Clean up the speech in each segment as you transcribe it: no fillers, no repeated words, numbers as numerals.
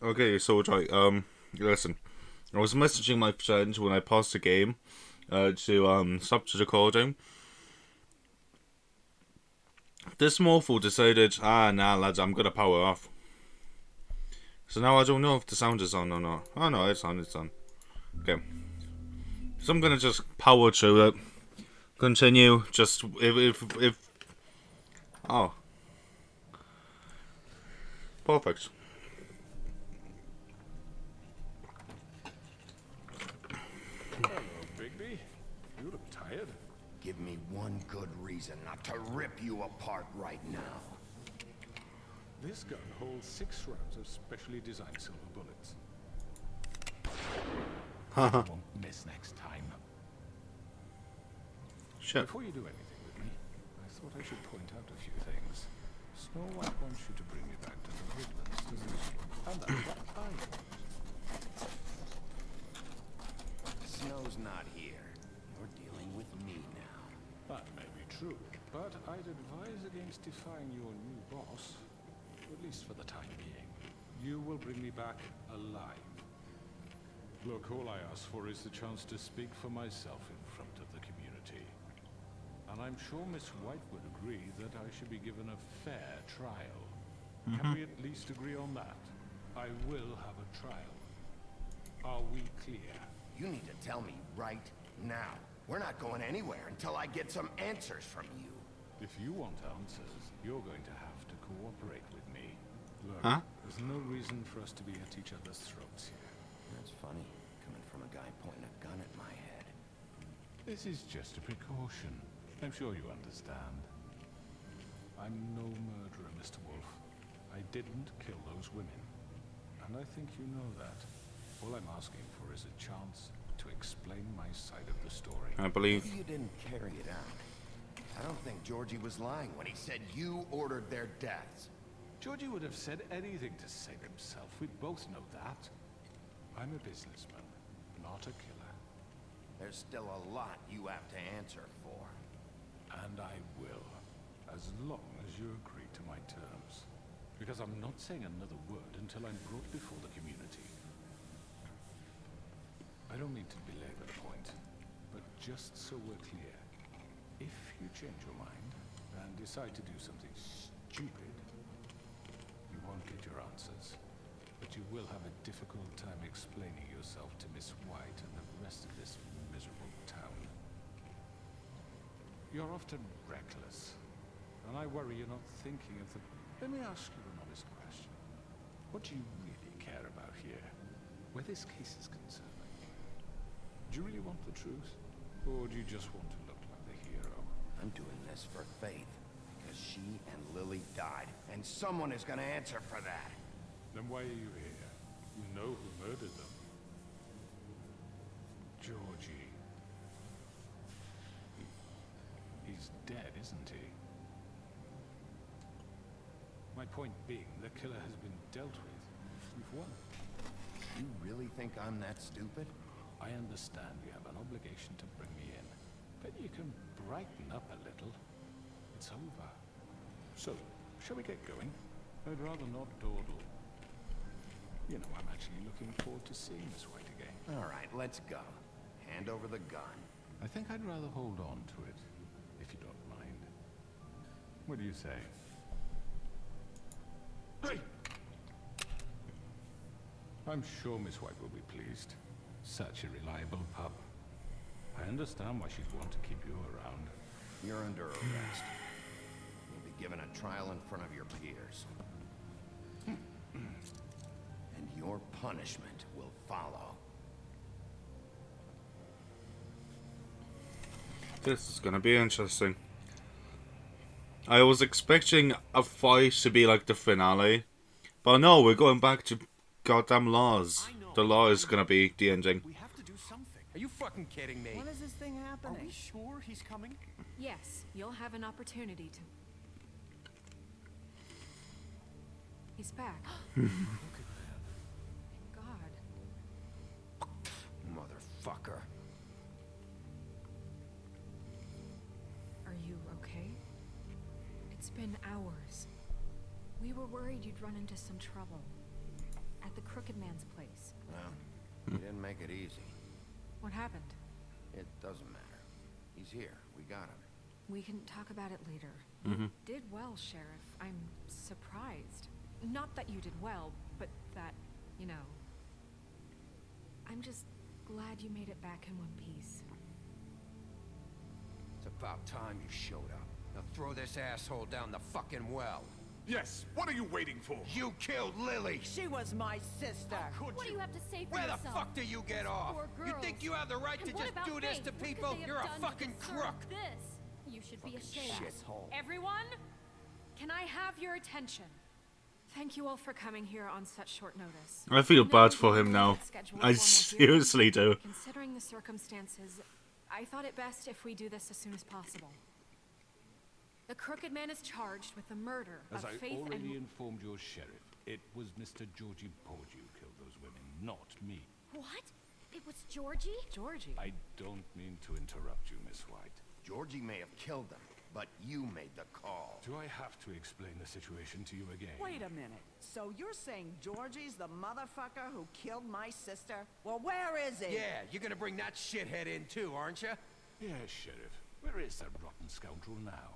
Okay, so Joy, listen. I was messaging my friend when I paused the game, to stop the recording. This mofo decided, nah, lads, I'm gonna power off. So now I don't know if the sound is on or not. Oh no, it's on, it's on. Okay. So I'm gonna just power through it. Continue. Just if. Oh, perfect. Hello, Bigby. You look tired. Give me one good reason not to rip you apart right now. This gun holds 6 rounds of specially designed silver bullets. You won't miss next time. Shit. Before you do anything with me, I thought I should point out a few things. Snow White wants you to bring me back to the woodlands, doesn't she? And that's what I want. Snow's not here. You're dealing with me now. That may be true, but I'd advise against defying your new boss, at least for the time being. You will bring me back alive. Look, all I ask for is the chance to speak for myself in front of the community. And I'm sure Miss White would agree that I should be given a fair trial. Can we at least agree on that? I will have a trial. Are we clear? You need to tell me right now. We're not going anywhere until I get some answers from you. If you want answers, you're going to have to cooperate with me. Look, Huh? there's no reason for us to be at each other's throats here. That's funny, coming from a guy pointing a gun at my head. This is just a precaution. I'm sure you understand. I'm no murderer, Mr. Wolf. I didn't kill those women. And I think you know that. All I'm asking for is a chance to explain my side of the story. I believe. Maybe you didn't carry it out. I don't think Georgie was lying when he said you ordered their deaths. Georgie would have said anything to save himself. We both know that. I'm a businessman, not a killer. There's still a lot you have to answer for. And I will, as long as you agree to my terms. Because I'm not saying another word until I'm brought before the community. I don't mean to belabor the point, but just so we're clear, if you change your mind and decide to do something stupid, you won't get your answers. But you will have a difficult time explaining yourself to Miss White and the rest of this miserable town. You're often reckless, and I worry you're not thinking of the... Let me ask you an honest question. What do you really care about here, where this case is concerned? Do you really want the truth, or do you just want to look like the hero? I'm doing this for Faith, because she and Lily died, and someone is gonna answer for that. Then why are you here? You know who murdered them. Georgie. He's dead, isn't he? My point being, the killer has been dealt with. You've won. You really think I'm that stupid? I understand you have an obligation to bring me in, but you can brighten up a little. It's over. So, shall we get going? I'd rather not dawdle. You know, I'm actually looking forward to seeing Miss White again. All right, let's go. Hand over the gun. I think I'd rather hold on to it, if you don't mind. What do you say? Hey! I'm sure Miss White will be pleased. Such a reliable pup. I understand why she'd want to keep you around. You're under arrest. You'll be given a trial in front of your peers. And your punishment will follow. This is gonna be interesting. I was expecting a fight to be like the finale, but no, we're going back to goddamn laws. The law is gonna be the ending. We have to do something. Are you fucking kidding me? When is this thing Are happening? we sure he's coming? Yes, you'll have an opportunity to... He's back. God. Motherfucker. Are you okay? It's been hours. We were worried you'd run into some trouble. at the Crooked Man's place. Well, he didn't make it easy. What happened? It doesn't matter. He's here. We got him. We can talk about it later. You did well, Sheriff. I'm surprised. Not that you did well, but that, you know... I'm just glad you made it back in one piece. It's about time you showed up. Now throw this asshole down the fucking well. Yes, what are you waiting for? You killed Lily! She was my sister. What do you have to say for Where the yourself? fuck do you get off? Poor You girls. think you have the right And to what just about do this Faith? to What could people? they have You're a done to fucking deserve crook! This? You should be ashamed. Asshole. Everyone, can I have your attention? Thank you all for coming here on such short notice. I feel know bad we for him didn't now. schedule I formal seriously do. Considering the circumstances, I thought it best if we do this as soon as possible. The Crooked Man is charged with the murder As of I Faith already and... informed your sheriff, it was Mr. Georgie Porgy who killed those women, not me. What? It was Georgie? Georgie. I don't mean to interrupt you, Miss White. Georgie may have killed them, but you made the call. Do I have to explain the situation to you again? Wait a minute. So you're saying Georgie's the motherfucker who killed my sister? Well, where is he? Yeah, you're gonna bring that shithead in too, aren't you? Yes, Sheriff. Where is that rotten scoundrel now?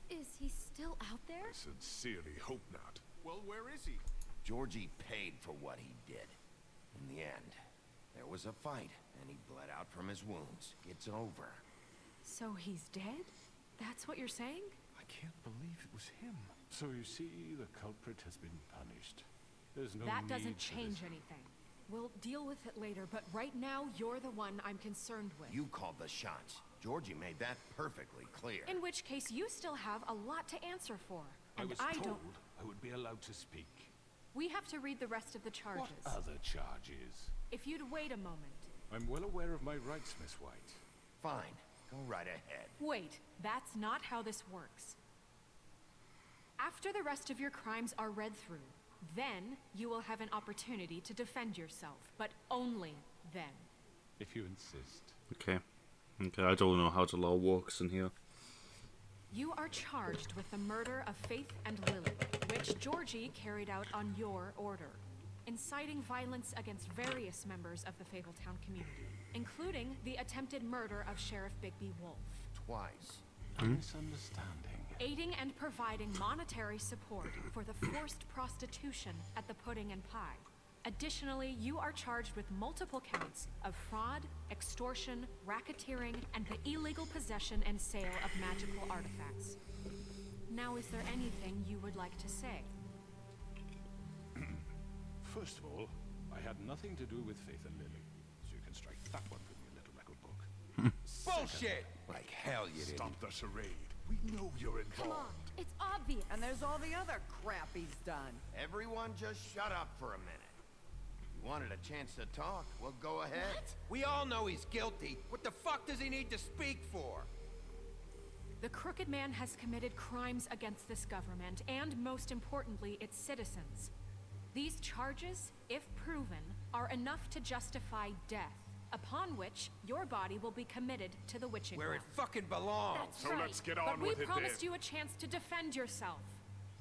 Is he still out there? Sincerely hope not. Well, where is he? Georgie paid for what he did. In the end, there was a fight, and he bled out from his wounds. It's over. So he's dead? That's what you're saying? I can't believe it was him. So you see, the culprit has been punished. There's no That need doesn't for change this. anything. We'll deal with it later, but right now, you're the one I'm concerned with. You called the shots. Georgie made that perfectly clear. In which case, you still have a lot to answer for. I And was I told don't... I would be allowed to speak. We have to read the rest of the charges. What other charges? If you'd wait a moment. I'm well aware of my rights, Miss White. Fine. Go right ahead. Wait, that's not how this works. After the rest of your crimes are read through, then you will have an opportunity to defend yourself, but only then. If you insist. Okay. Okay, I don't know how the law works in here. You are charged with the murder of Faith and Lily, which Georgie carried out on your order, inciting violence against various members of the Fabletown community, including the attempted murder of Sheriff Bigby Wolf, Twice. A misunderstanding. aiding and providing monetary support for the forced prostitution at the Pudding and Pie. Additionally, you are charged with multiple counts of fraud, extortion, racketeering, and the illegal possession and sale of magical artifacts. Now, is there anything you would like to say? First of all, I had nothing to do with Faith and Lily, so you can strike that one from your little record book. Bullshit! Like hell you didn't. Stop the charade. We know you're Come involved. on, it's obvious. And there's all the other crap he's done. Everyone just shut up for a minute. You wanted a chance to talk? Well, go ahead. What? We all know he's guilty. What the fuck does he need to speak for? The Crooked Man has committed crimes against this government and, most importantly, its citizens. These charges, if proven, are enough to justify death, upon which your body will be committed to the witching Where well. it fucking belongs. That's So right. let's get But on we with it promised then. you a chance to defend yourself,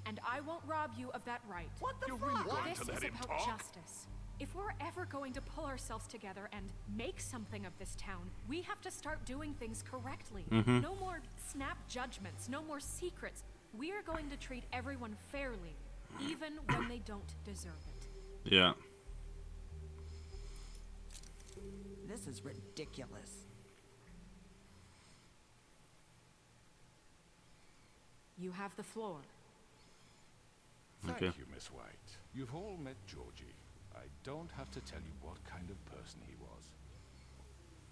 and I won't rob you of that right. What the You're fuck? really going This to let is him about talk? justice. If we're ever going to pull ourselves together and make something of this town, we have to start doing things correctly. No more snap judgments, no more secrets. We are going to treat everyone fairly, even when they don't deserve it. Yeah. This is ridiculous. You have the floor. Thank Okay. you, Miss White. You've all met Georgie. I don't have to tell you what kind of person he was.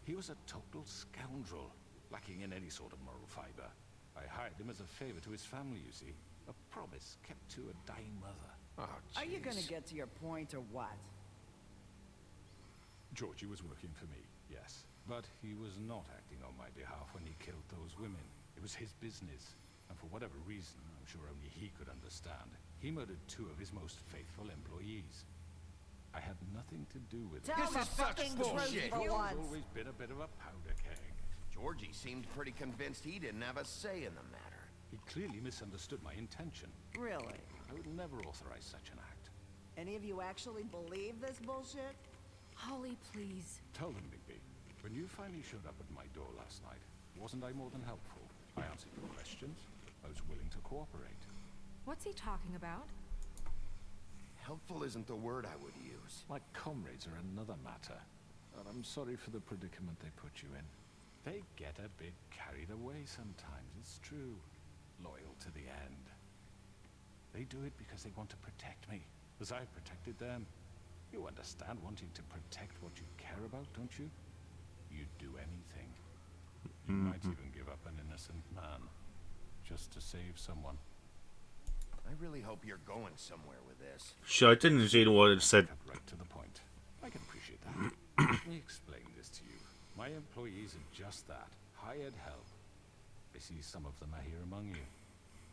He was a total scoundrel, lacking in any sort of moral fiber. I hired him as a favor to his family, you see. A promise kept to a dying mother. Oh, Are you gonna jeez. get to your point or what? Georgie was working for me, yes. But he was not acting on my behalf when he killed those women. It was his business. And for whatever reason, I'm sure only he could understand, he murdered 2 of his most faithful employees. I had nothing to do with it. Tell This the is such fucking bullshit. truth for He's once. always been a bit of a powder keg. Georgie seemed pretty convinced he didn't have a say in the matter. He clearly misunderstood my intention. Really? I would never authorize such an act. Any of you actually believe this bullshit? Holly, please. Tell them, Bigby. When you finally showed up at my door last night, wasn't I more than helpful? I answered your questions. I was willing to cooperate. What's he talking about? Helpful isn't the word I would use. My comrades are another matter. And I'm sorry for the predicament they put you in. They get a bit carried away sometimes, it's true. Loyal to the end. They do it because they want to protect me, as I protected them. You understand wanting to protect what you care about, don't you? You'd do anything. You might even give up an innocent man, just to save someone. I really hope you're going somewhere with this. Shit, I didn't see what it said. Cut right to the point. I can appreciate that. Let me explain this to you. My employees are just that, hired help. I see some of them are here among you.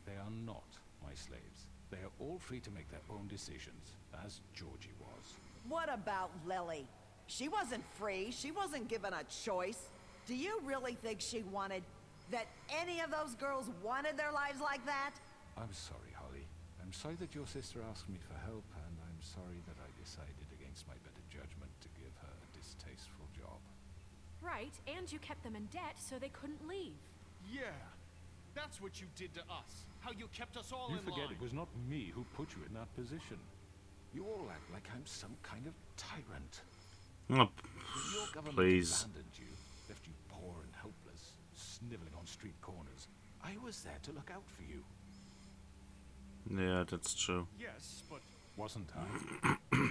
They are not my slaves. They are all free to make their own decisions, as Georgie was. What about Lily? She wasn't free. She wasn't given a choice. Do you really think she wanted... that any of those girls wanted their lives like that? I'm sorry, Holly. I'm sorry that your sister asked me for help, and I'm sorry that I decided against my better judgment to give her a distasteful job. Right, and you kept them in debt so they couldn't leave. Yeah. That's what you did to us. How you kept us all You in forget line. it was not me who put you in that position. You all act like I'm some kind of tyrant. Oh, When your government please. abandoned you, left you poor and helpless, sniveling on street corners, I was there to look out for you. Yeah, that's true. Yes, but Wasn't I?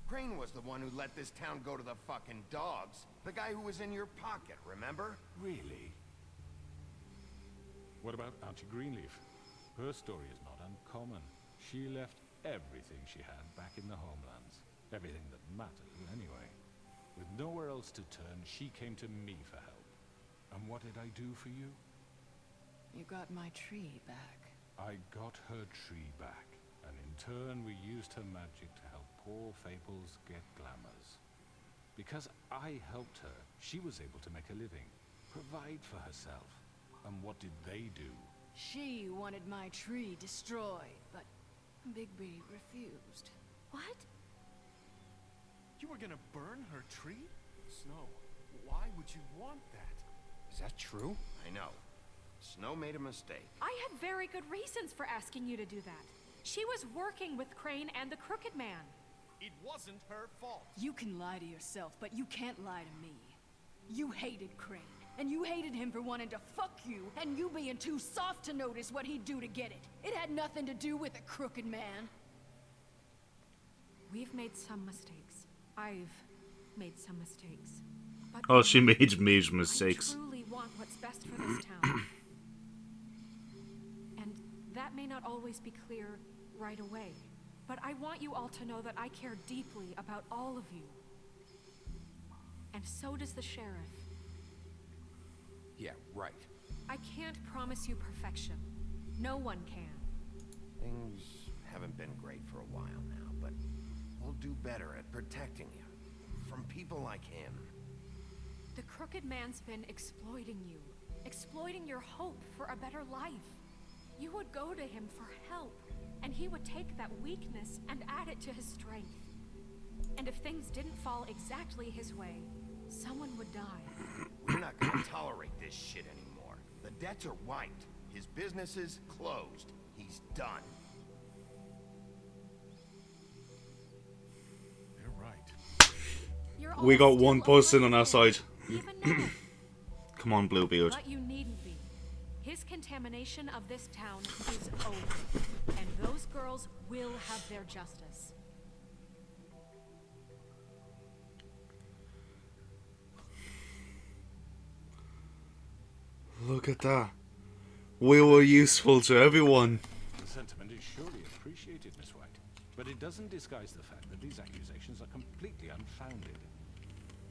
Crane was the one who let this town go to the fucking dogs. The guy who was in your pocket, remember? Really? What about Auntie Greenleaf? Her story is not uncommon. She left everything she had back in the homelands. Everything that mattered, anyway. With nowhere else to turn, she came to me for help. And what did I do for you? You got my tree back. I got her tree back, and in turn we used her magic to help poor Fables get glamours. Because I helped her, she was able to make a living, provide for herself. And what did they do? She wanted my tree destroyed, but Bigby refused. What? you were gonna burn her tree? Snow, why would you want that? Is that true? I know. Snow made a mistake. I had very good reasons for asking you to do that. She was working with Crane and the Crooked Man. It wasn't her fault. You can lie to yourself, but you can't lie to me. You hated Crane, and you hated him for wanting to fuck you, and you being too soft to notice what he'd do to get it. It had nothing to do with the Crooked Man. We've made some mistakes. I've made some mistakes. But Oh, she made major mistakes. I truly want what's best for this town. And that may not always be clear right away. But I want you all to know that I care deeply about all of you. And so does the sheriff. Yeah, right. I can't promise you perfection. No one can. Things haven't been great for a while now, but we'll do better at protecting you from people like him. The Crooked Man's been exploiting you. Exploiting your hope for a better life. You would go to him for help, and he would take that weakness and add it to his strength. And if things didn't fall exactly his way, someone would die. We're not gonna tolerate this shit anymore. The debts are wiped. His business is closed. He's done. They're right. You're We all got one still person on our afraid, side. even now. Come on, Bluebeard. But you needn't be. His contamination of this town is over, and those girls will have their justice. Look at that. We were useful to everyone. The sentiment is surely appreciated, Miss White. But it doesn't disguise the fact that these accusations are completely unfounded.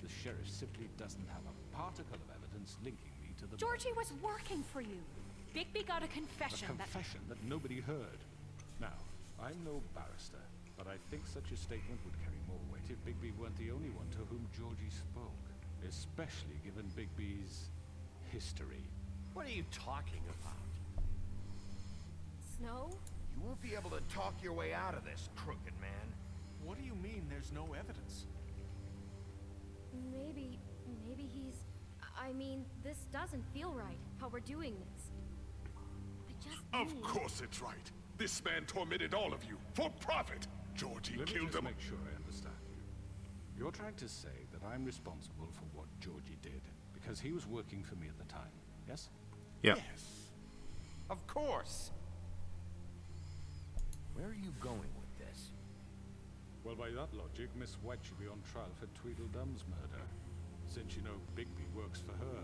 The sheriff simply doesn't have a particle of evidence linking me to the... Georgie was working for you. Bigby got a confession A confession that nobody heard. Now, I'm no barrister, but I think such a statement would carry more weight if Bigby weren't the only one to whom Georgie spoke. Especially given Bigby's history. What are you talking about? Snow? You won't be able to talk your way out of this, crooked man. What do you mean there's no evidence? Maybe he's... I mean, this doesn't feel right, how we're doing this. I just Of need- course it's right. This man tormented all of you for profit. Georgie Let me killed just him. make sure I understand you. You're trying to say that I'm responsible for what Georgie did because he was working for me at the time, yes? Yeah. Yes. Of course. Where are you going with this? Well, by that logic, Miss White should be on trial for Tweedledum's murder, since you know Bigby works for her.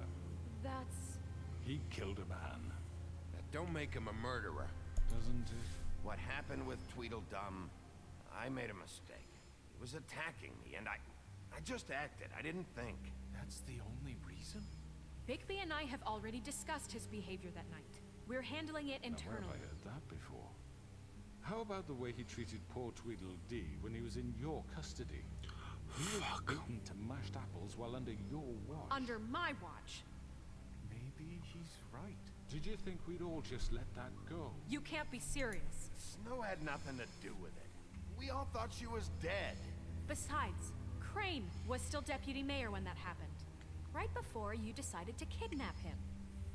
That's... He killed a man, That don't make him a murderer. doesn't it? What happened with Tweedledum, I made a mistake. He was attacking me, and I just acted. I didn't think. That's the only reason? Bigby and I have already discussed his behavior that night. We're handling it Now, where have internally. I heard that before? How about the way he treated poor Tweedledee when he was in your custody? He was beaten to mashed apples while under your watch. Under my watch. Maybe he's right. Did you think we'd all just let that go? You can't be serious. Snow had nothing to do with it. We all thought she was dead. Besides, Crane was still deputy mayor when that happened. Right before you decided to kidnap him.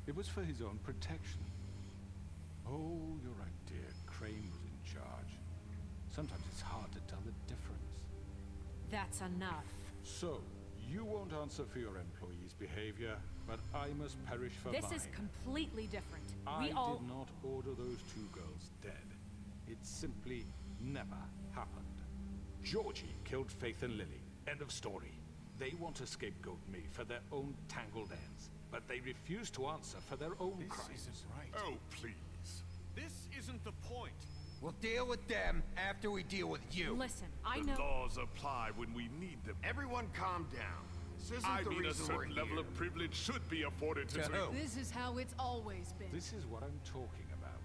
It was for his own protection. Oh, you're right, dear. Crane was in charge. Sometimes it's hard to tell the difference. That's enough. So, you won't answer for your employees' behavior, but I must perish for This mine. is completely different. I We all... did not order those two girls dead. It simply never happened. Georgie killed Faith and Lily. End of story. They want to scapegoat me for their own tangled ends, but they refuse to answer for their own This crimes. isn't right. Oh, please. This isn't the point. We'll deal with them after we deal with you. Listen, I The know... laws apply when we need them. Everyone calm down. This isn't I the mean, a reason we're certain level here. of privilege should be afforded to... To who? This is how it's always been. This is what I'm talking about.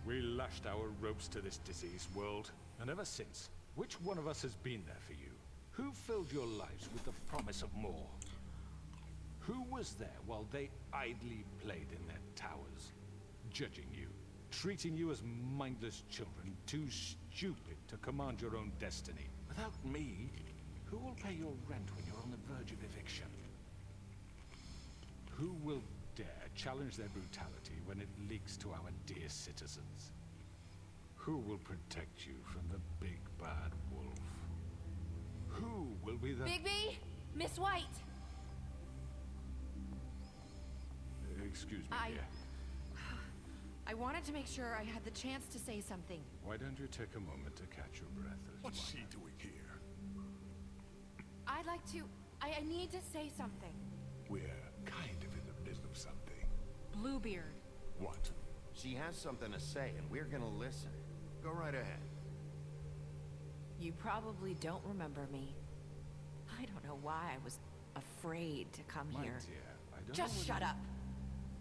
We lashed our ropes to this diseased world, and ever since, which one of us has been there for you? Who filled your lives with the promise of more? Who was there while they idly played in their towers, judging you, treating you as mindless children, too stupid to command your own destiny? Without me, who will pay your rent when you're on the verge of eviction? Who will dare challenge their brutality when it leaks to our dear citizens? Who will protect you from the big bad wolf? Who will be the... Bigby? Miss White! Excuse me, I- dear. I wanted to make sure I had the chance to say something. Why don't you take a moment to catch your breath? What's she doing here? I'd like to... I need to say something. We're kind of in the middle of something. Bluebeard. What? She has something to say, and we're gonna listen. Go right ahead. You probably don't remember me. I don't know why I was afraid to come My here. dear, I don't Just know shut up.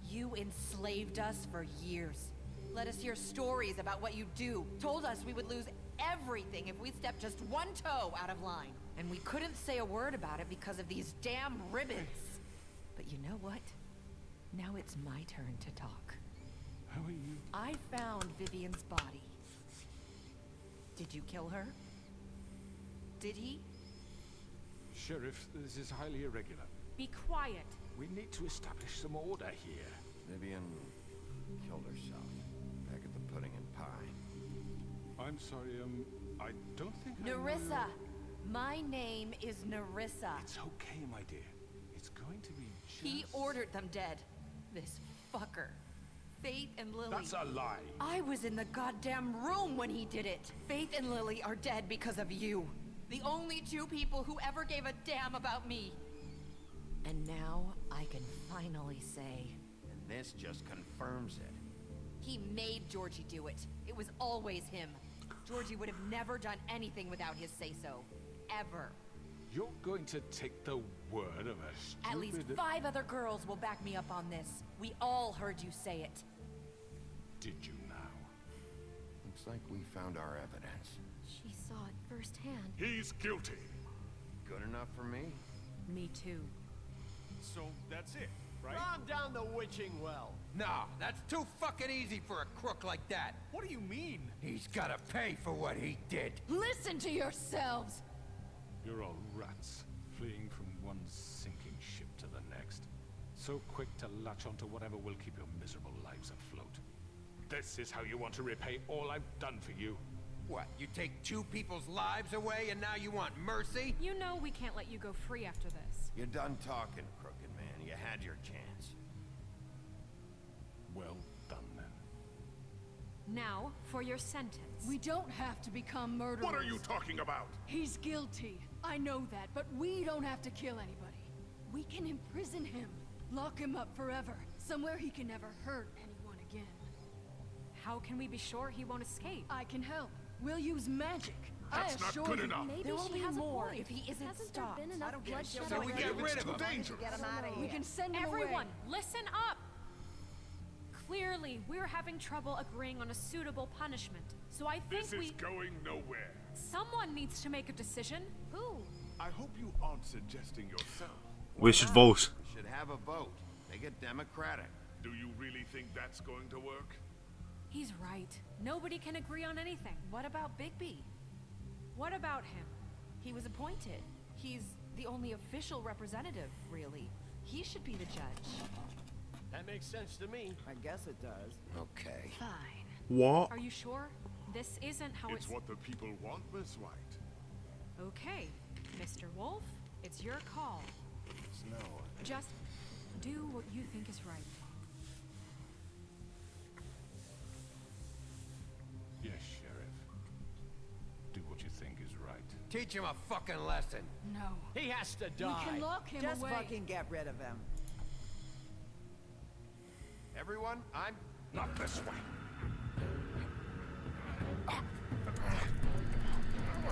You enslaved us for years. Let us hear stories about what you do. Told us we would lose everything if we stepped just one toe out of line. And we couldn't say a word about it because of these damn ribbons. But you know what? Now it's my turn to talk. How are you? I found Vivian's body. Did you kill her? Did he? Sheriff, this is highly irregular. Be quiet. We need to establish some order here. Vivian killed herself back at the Pudding and Pie. I'm sorry, I don't think I know Nerissa. you. My name is Nerissa. It's okay, my dear. It's going to be just... He ordered them dead. This fucker. Faith and Lily. That's a lie. I was in the goddamn room when he did it. Faith and Lily are dead because of you. The only two people who ever gave a damn about me. And now I can finally say... And this just confirms it. He made Georgie do it. It was always him. Georgie would have never done anything without his say-so. Ever. You're going to take the word of a stupid... At least 5 other girls will back me up on this. We all heard you say it. Did you now? Looks like we found our evidence. She saw it firsthand. He's guilty. Good enough for me? Me too. So that's it, right? Calm down the witching well. No, that's too fucking easy for a crook like that. What do you mean? He's gotta pay for what he did. Listen to yourselves! You're all rats, fleeing from one sinking ship to the next. So quick to latch onto whatever will keep your miserable lives afloat. This is how you want to repay all I've done for you? What, you take two people's lives away and now you want mercy? You know we can't let you go free after this. You're done talking, crooked man. You had your chance. Well done, then. Now, for your sentence. We don't have to become murderers. What are you talking about? He's guilty. I know that, but we don't have to kill anybody. We can imprison him. Lock him up forever. Somewhere he can never hurt anyone again. How can we be sure he won't escape? I can help. We'll use magic. That's I not assure good you. enough. Maybe There will she be has a more point. if he isn't Hasn't stopped. there been enough bloodshed So we get rid of him. Dangerous. Get him out of here. We can send him Everyone, away. listen up! Clearly, we're having trouble agreeing on a suitable punishment. So I think This is going nowhere. someone needs to make a decision. Who? I hope you aren't suggesting yourself. We should vote. We should have a vote. Make it democratic. Do you really think that's going to work? He's right. Nobody can agree on anything. What about Bigby? What about him? He was appointed. He's the only official representative, really. He should be the judge. That makes sense to me. I guess it does. Okay. Fine. What? Are you sure? This isn't how It's what the people want, Miss White. Okay, Mr. Wolf, it's your call. Snow. Just do what you think is right. Yes, Sheriff. Do what you think is right. Teach him a fucking lesson. No. He has to We die. can lock him Just away. fucking get rid of him. Everyone, I'm... Not this way.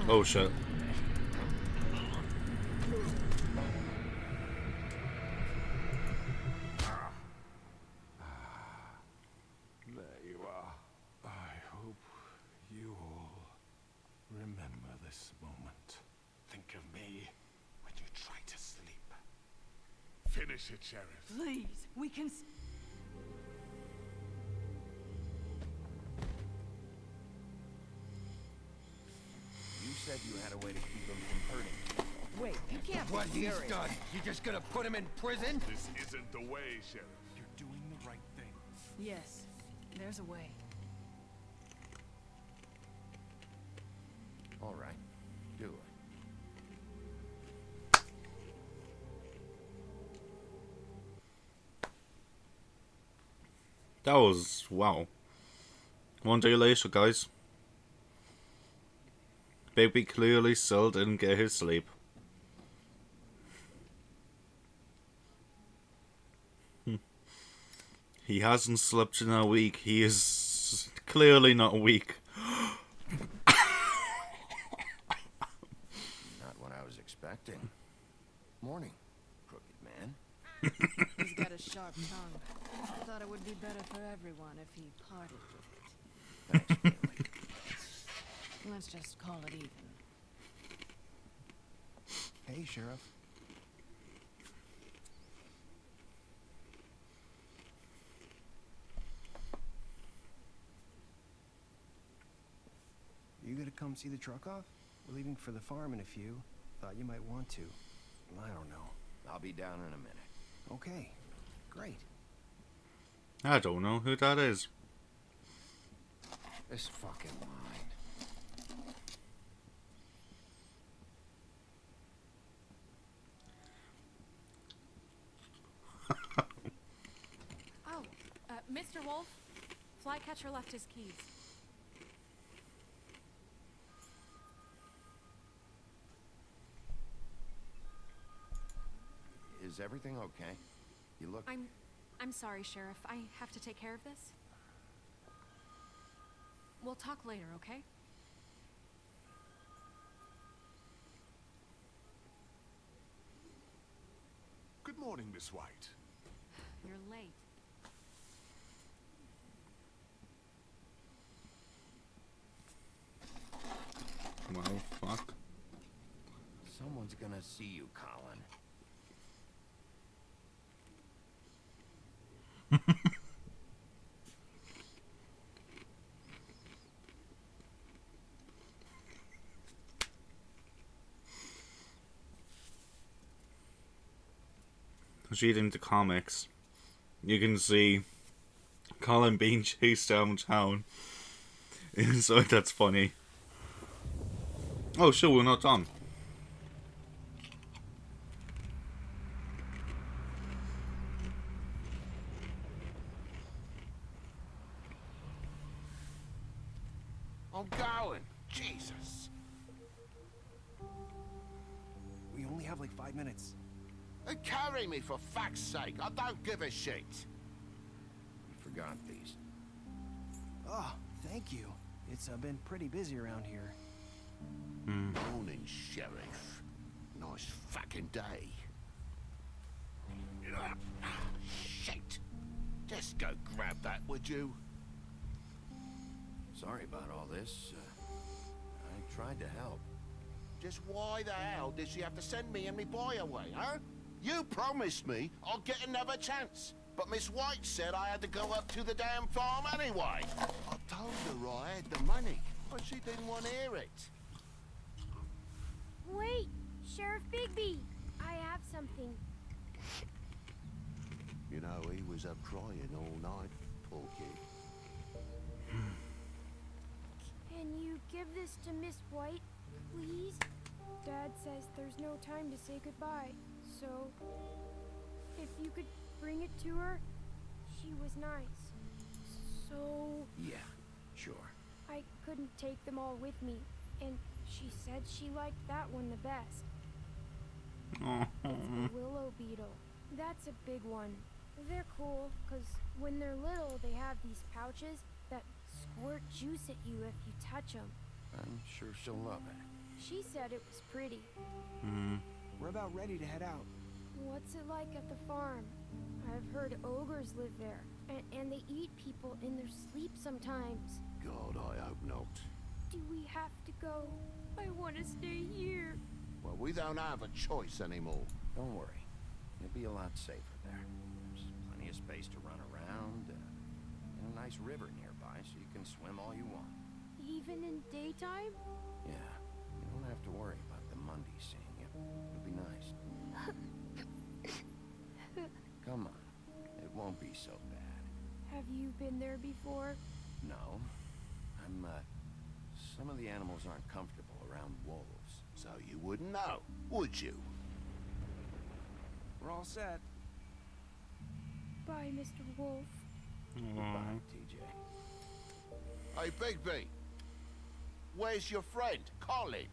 Oh shit. There you are. I hope you all remember this moment. Think of me when you try to sleep. Finish it, Sheriff. Please, we can... You said you had a way to keep him from hurting. Wait, you can't What be he's serious. done? You just gonna put him in prison? This isn't the way, Sheriff. You're doing the right thing. Yes, there's a way. All right. Do it. That was wow. One day later, guys. Bigby clearly still didn't get his sleep. He hasn't slept in a week. He is clearly not weak. Not what I was expecting. Morning, crooked man. He's got a sharp tongue. I thought it would be better for everyone if he parted with it. Thanks, Bailey. Let's just call it even. Hey, Sheriff. You gonna come see the truck off? We're leaving for the farm in a few. Thought you might want to. I don't know. I'll be down in a minute. Okay, great. I don't know who that is. This fucking line. Oh, Mr. Wolf, Flycatcher left his keys. Is everything okay? You look... I'm sorry, Sheriff. I have to take care of this. We'll talk later, okay? Good morning, Miss White. You're late. Well, fuck. Someone's gonna see you, Colin. was reading the comics, you can see Colin being chased down town. So that's funny. Oh, sure, we're not done. I'm going. Jesus. We only have like 5 minutes. Carry me for fuck's sake. I don't give a shit. You forgot these. Oh, thank you. It's been pretty busy around here. Morning, Sheriff. Nice fucking day. Shit. Just go grab that, would you? Sorry about all this. I tried to help. Just why the hell did she have to send me and me boy away, huh? You promised me I'll get another chance. But Miss White said I had to go up to the damn farm anyway. I told her I had the money, but she didn't want to hear it. Wait, Sheriff Bigby, I have something. You know, he was up crying all night, poor kid. Can you give this to Miss White, please? Dad says there's no time to say goodbye, so if you could bring it to her, she was nice. So Yeah, sure. I couldn't take them all with me, and she said she liked that one the best. It's the willow beetle. That's a big one. They're cool, because when they're little, they have these pouches that squirt juice at you if you touch them. I'm sure she'll love it. She said it was pretty. We're about ready to head out. What's it like at the farm? I've heard ogres live there, and they eat people in their sleep sometimes. God, I hope not. Do we have to go? I want to stay here. Well, we don't have a choice anymore. Don't worry. You'll be a lot safer there. There's plenty of space to run around, and a nice river nearby so you can swim all you want. Even in daytime? Yeah, you don't have to worry about the Mundy seeing you. It'll be nice. Come on. It won't be so bad. Have you been there before? No. Some of the animals aren't comfortable around wolves, so you wouldn't know, would you? We're all set. Bye, Mr. Wolf. Goodbye, TJ. Hey, Bigby. Where's your friend, Colin?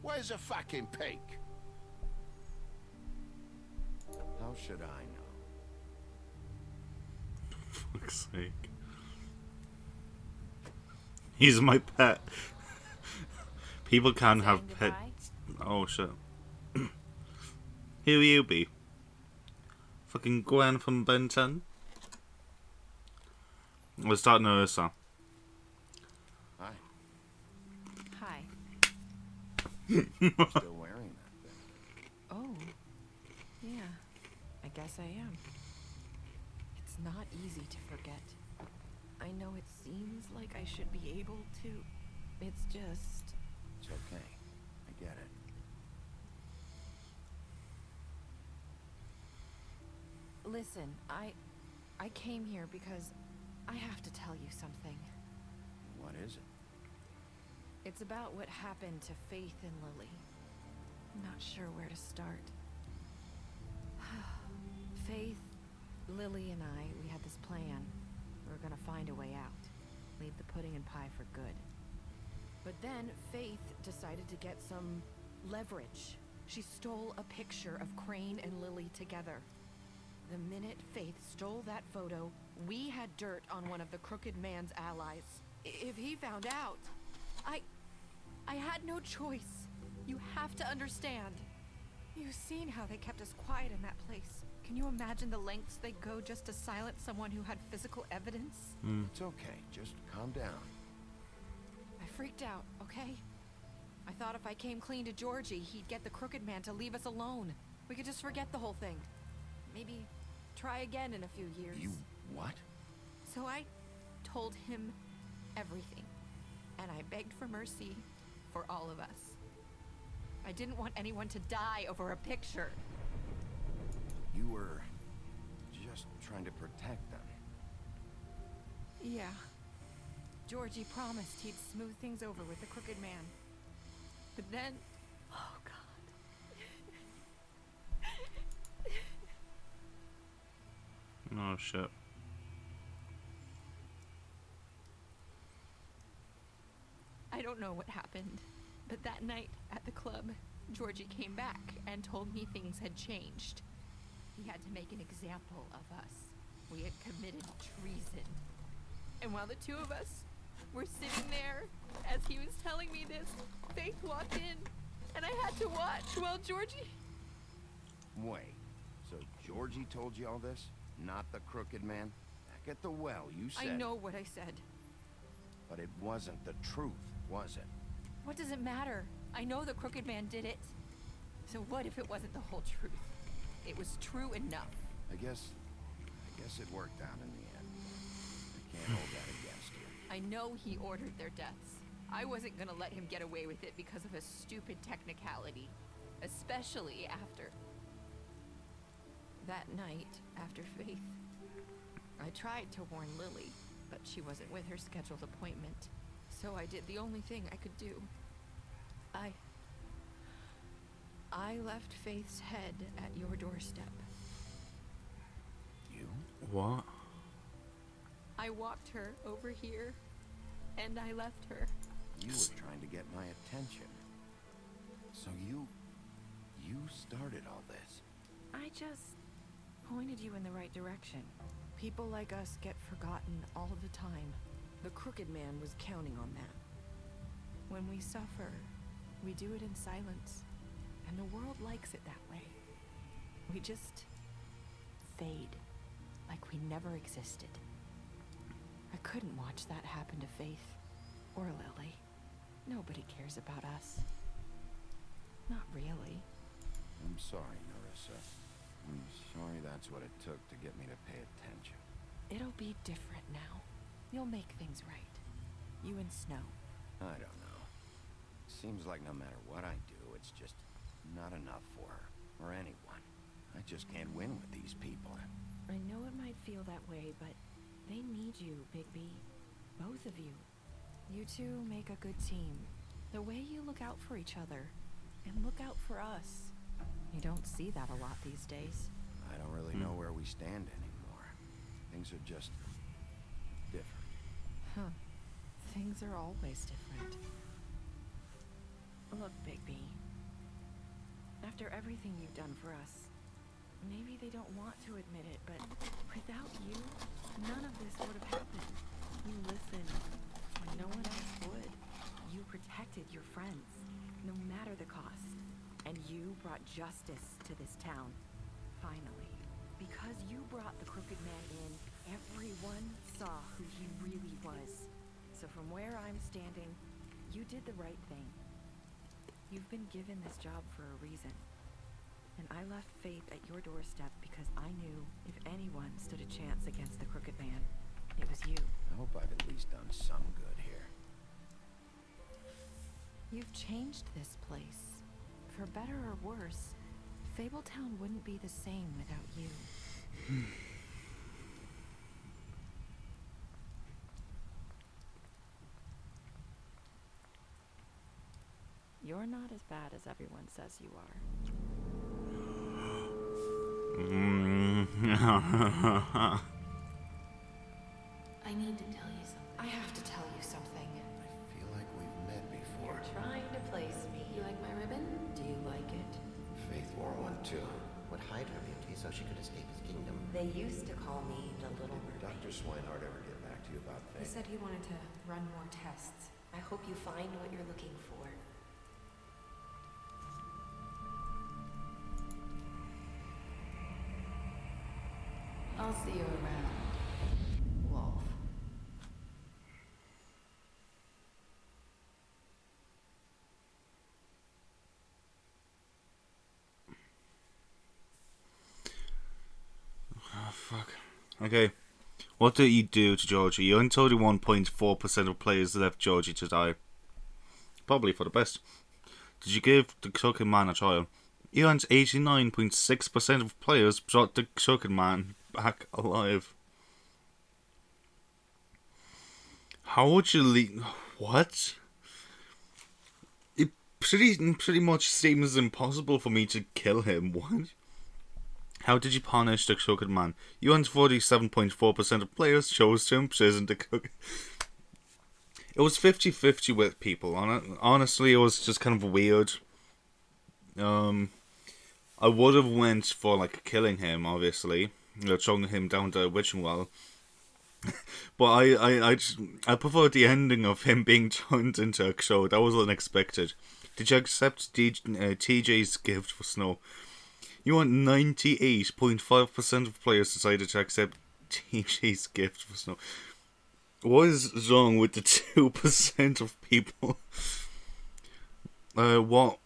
Where's the fucking pig? How should I know? For fuck's sake. He's my pet. People can have pets. Oh shit. Who you be? Fucking Gwen from Ben 10? We're starting Ursa. Hi. Hi. Still wearing that thing. Oh. Yeah. I guess I am. It's not easy to forget. I know it seems like I should be able to. It's just... It's okay. I get it. Listen, I came here because I have to tell you something. What is it? It's about what happened to Faith and Lily. I'm not sure where to start. Faith, Lily, and I, we had this plan. We were gonna find a way out. Leave the pudding and pie for good. But then Faith decided to get some leverage. She stole a picture of Crane and Lily together. The minute Faith stole that photo, we had dirt on one of the Crooked Man's allies. If he found out, I had no choice. You have to understand. You've seen how they kept us quiet in that place. Can you imagine the lengths they go just to silence someone who had physical evidence? It's okay. Just calm down. I freaked out, okay? I thought if I came clean to Georgie, he'd get the Crooked Man to leave us alone. We could just forget the whole thing. Maybe try again in a few years. You what? So I told him everything. And I begged for mercy for all of us. I didn't want anyone to die over a picture. You you were just trying to protect them. Yeah. Georgie promised he'd smooth things over with the Crooked Man. But then... Oh, God. Oh, shit. I don't know what happened, but that night at the club, Georgie came back and told me things had changed. He had to make an example of us. We had committed treason. And while the two of us were sitting there, as he was telling me this, Faith walked in, and I had to watch while Georgie... Wait, so Georgie told you all this? Not the Crooked Man? Back at the well, you said... I know what I said. But it wasn't the truth, was it? What does it matter? I know the Crooked Man did it. So what if it wasn't the whole truth? It was true enough. I guess it worked out in the end. I can't hold that against you. I know he ordered their deaths. I wasn't gonna let him get away with it because of a stupid technicality. Especially after... that night, after Faith. I tried to warn Lily, but she wasn't with her scheduled appointment. So I did the only thing I could do. I left Faith's head at your doorstep. You? What? I walked her over here, and I left her. You were trying to get my attention. So you started all this. I just pointed you in the right direction. People like us get forgotten all the time. The Crooked Man was counting on that. When we suffer, we do it in silence. And the world likes it that way. We just fade, like we never existed. I couldn't watch that happen to Faith or Lily. Nobody cares about us. Not really. I'm sorry, Nerissa. I'm sorry that's what it took to get me to pay attention. It'll be different now. You'll make things right. You and Snow. I don't know. Seems like no matter what I do, it's just not enough for her, or anyone. I just can't win with these people. I know it might feel that way, but they need you, Bigby. Both of you. You two make a good team. The way you look out for each other, and look out for us. You don't see that a lot these days. I don't really know where we stand anymore. Things are just different. Huh. Things are always different. Look, Bigby. After everything you've done for us, maybe they don't want to admit it, but without you, none of this would have happened. You listened when no one else would. You protected your friends, no matter the cost. And you brought justice to this town. Finally. Because you brought the Crooked Man in, everyone saw who he really was. So from where I'm standing, you did the right thing. You've been given this job for a reason. And I left Faith at your doorstep because I knew if anyone stood a chance against the Crooked Man, it was you. I hope I've at least done some good here. You've changed this place. For better or worse, Fabletown wouldn't be the same without you. You're not as bad as everyone says you are. I need to tell you something. I have to tell you something. I feel like we've met before. You're trying to place me. You like my ribbon? Do you like it? Faith wore one too. Would hide her beauty so she could escape his kingdom. They used to call me the Little Did Mermaid. Dr. Swinehart ever get back to you about He Faith? said he wanted to run more tests. I hope you find what you're looking for. I'll see you around, Wolf. Oh, fuck. Okay. What did you do to Georgie? You only told 1.4% of players left Georgie to die. Probably for the best. Did you give the Crooked Man a trial? You and 89.6% of players brought the Crooked Man back alive. How would you leave? What? It pretty much seems impossible for me to kill him. What? How did you punish the Crooked Man? You and 47.4% of players chose to imprison the Crooked. It was 50-50 with people. Honestly, it was just kind of weird. I would have went for like killing him, obviously, throwing him down the witching well. But I prefer the ending of him being turned into a crow. That was unexpected. Did you accept TJ's gift for Snow? You want 98.5% of players decided to accept TJ's gift for Snow. What is wrong with the 2% of people? What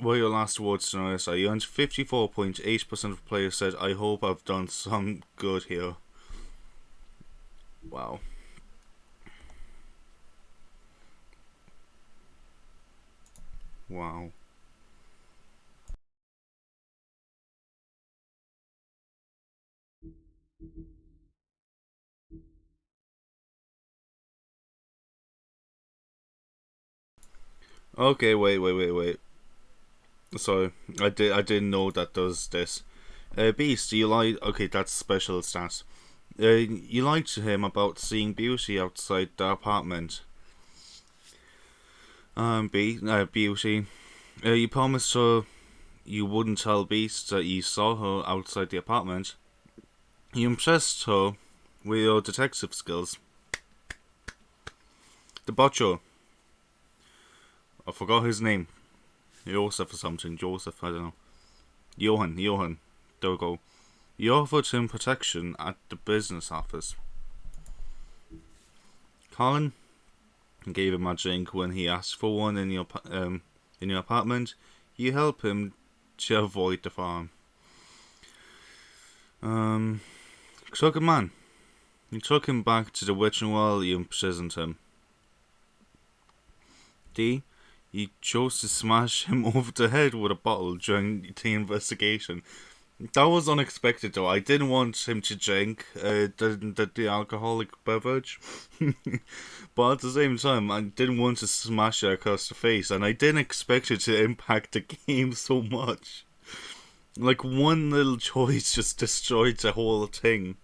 were your last words to Narissa? You earned 54.8% of players said, I hope I've done some good here. Wow. Wow. Okay, wait. Sorry, I didn't know that does this. Beast, you lied. Okay, that's special stats. You lied to him about seeing Beauty outside the apartment. Beauty. You promised her you wouldn't tell Beast that you saw her outside the apartment. You impressed her with your detective skills. The butcher. I forgot his name. Joseph or something. Joseph, I don't know. Johan. There we go. You offered him protection at the business office. Colin gave him a drink when he asked for one in your apartment. You help him to avoid the farm. Crooked Man. You took him back to the witching well. You imprisoned him. D. You chose to smash him over the head with a bottle during the investigation. That was unexpected though. I didn't want him to drink the alcoholic beverage. But at the same time, I didn't want to smash it across the face. And I didn't expect it to impact the game so much. Like one little choice just destroyed the whole thing.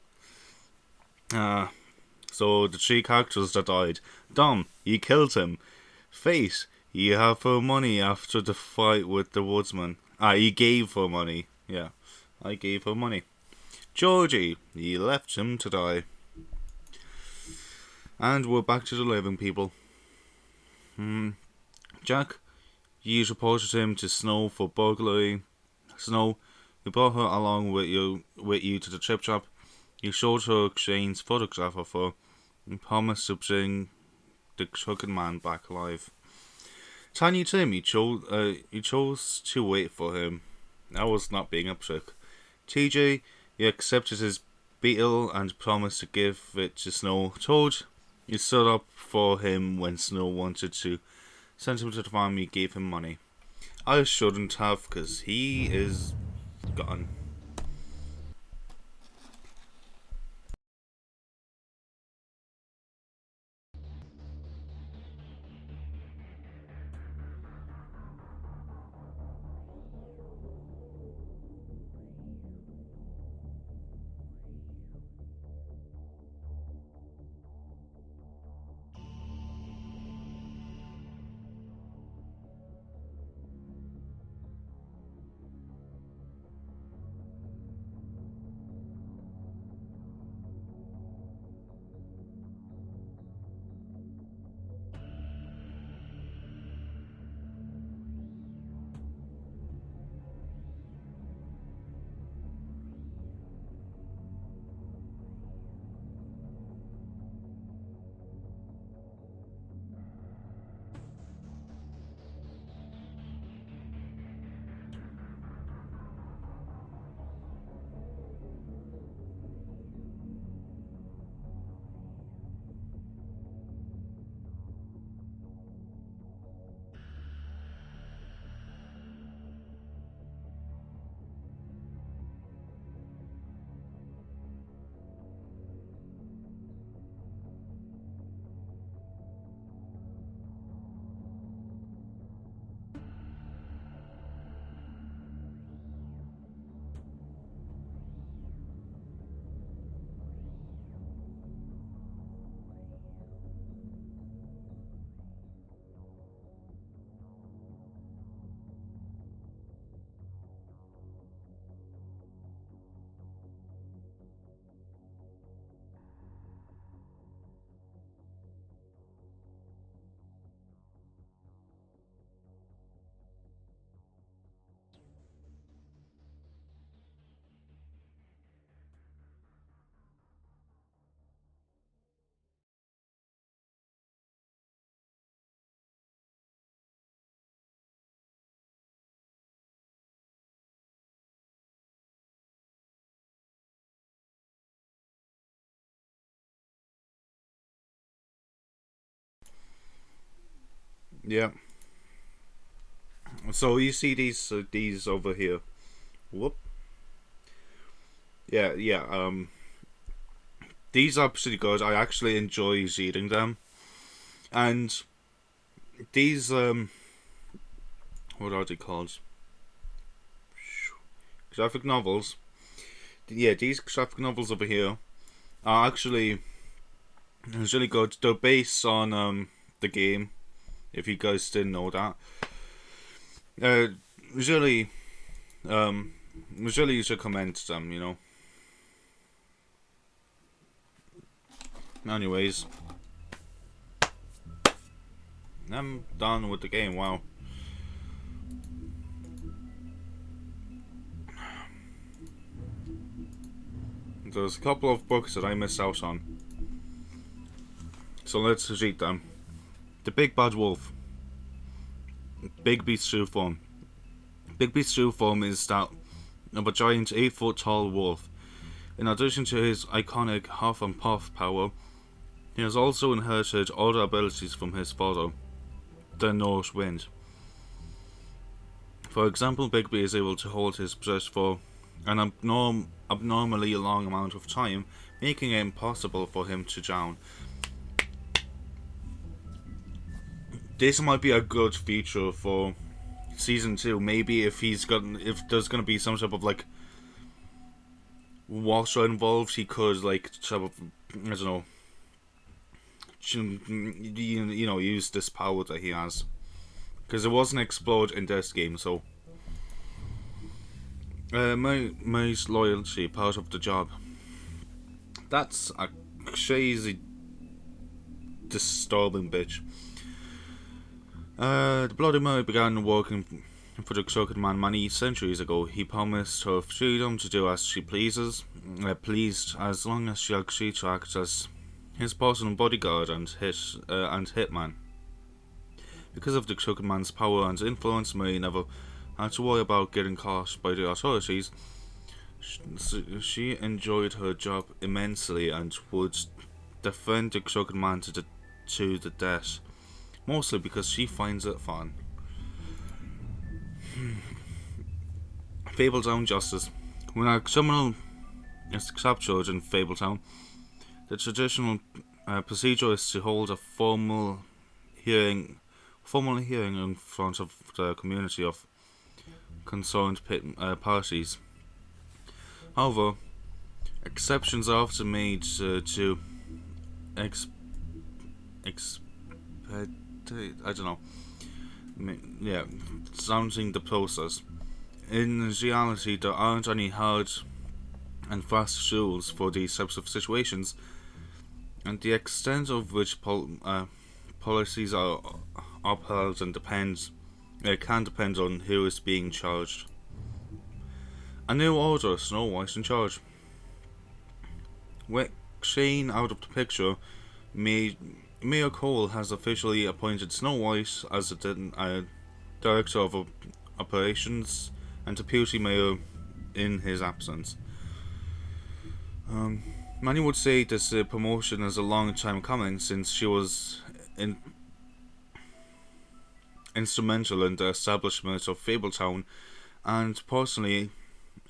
So the 3 characters that died. Dom, you killed him. Fate, you have her money after the fight with the woodsman. You gave her money. Yeah, I gave her money. Georgie, you left him to die. And we're back to the living people. Jack, you reported him to Snow for burglary. Snow, you brought her along with you to the chip shop. You showed her Shane's photograph of her and promised to bring the Crooked Man back alive. Tiny Tim, you chose to wait for him. That was not being a prick. TJ, you accepted his beetle and promised to give it to Snow. Toad, you stood up for him when Snow wanted to send him to the farm. You gave him money. I shouldn't have, because he is gone. Yeah. So you see these over here. Whoop. Yeah. These are pretty good. I actually enjoy reading them, and these what are they called? Graphic novels. Yeah, these graphic novels over here are actually really good. They're based on the game. If you guys didn't know that, really recommend them. You know. Anyways, I'm done with the game. Wow. There's a couple of books that I missed out on, so let's read them. The Big Bad Wolf. Bigby's true form. Bigby's true form is that of a giant 8-foot tall wolf. In addition to his iconic huff and puff power, he has also inherited other abilities from his father, the North Wind. For example, Bigby is able to hold his breath for an abnormally long amount of time, making it impossible for him to drown. This might be a good feature for season 2. Maybe if there's gonna be some type of like water involved, he could like type of, I don't know, you know, use this power that he has, because it wasn't explored in this game. So my loyalty part of the job. That's a crazy disturbing bitch. The Bloody Mary began working for the Crooked Man many centuries ago. He promised her freedom to do as she pleased as long as she agreed to act as his personal bodyguard and hitman. Because of the Crooked Man's power and influence, Mary never had to worry about getting caught by the authorities. She enjoyed her job immensely and would defend the Crooked Man to the death, mostly because she finds it fun. Fabletown Justice. When a criminal is captured in Fabletown, the traditional procedure is to hold a formal hearing in front of the community of concerned parties. However, exceptions are often made to sounding the process. In reality, there aren't any hard and fast rules for these types of situations, and the extent of which policies are upheld and can depend on who is being charged. A new order, Snow White in charge. With Shane out of the picture, Mayor Cole has officially appointed Snow White as the director of operations and deputy mayor in his absence. Many would say this promotion is a long time coming, since she was instrumental in the establishment of Fabletown, and personally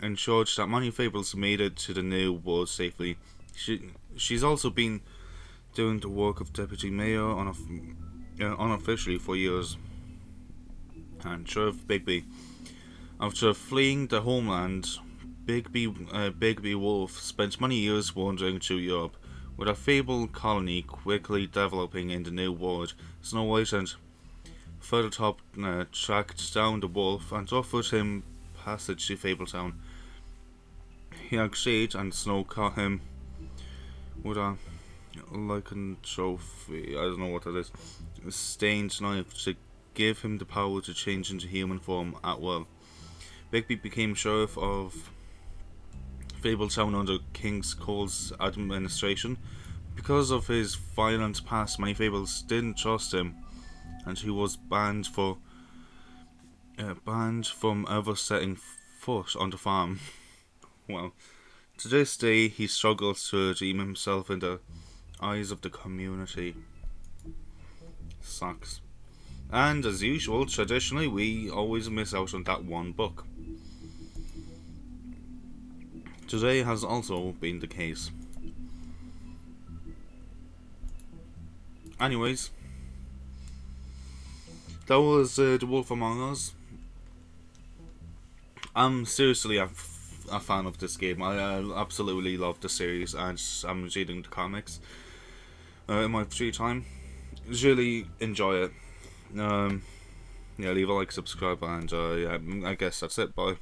ensured that many fables made it to the new world safely. She's also been doing the work of deputy mayor unofficially for years. And Sheriff Bigby. After fleeing the homeland, Bigby Wolf spent many years wandering through Europe, with a fabled colony quickly developing in the new world. Snow White and Feathertop tracked down the wolf and offered him passage to Fabletown. He agreed, and Snow caught him with a lycanthropy, I don't know what that is, a stained knife to give him the power to change into human form at will. Bigby became sheriff of Fabletown under King Cole's administration. Because of his violent past, many fables didn't trust him, and he was banned from ever setting foot on the farm. Well, to this day, he struggles to redeem himself in the eyes of the community. Sucks. And as usual, traditionally, we always miss out on that one book. Today has also been the case. Anyways, that was The Wolf Among Us. I'm seriously a fan of this game. I absolutely love the series, and I'm reading the comics in my free time. Really enjoy it. Yeah, leave a like, subscribe, and yeah, I guess that's it. Bye.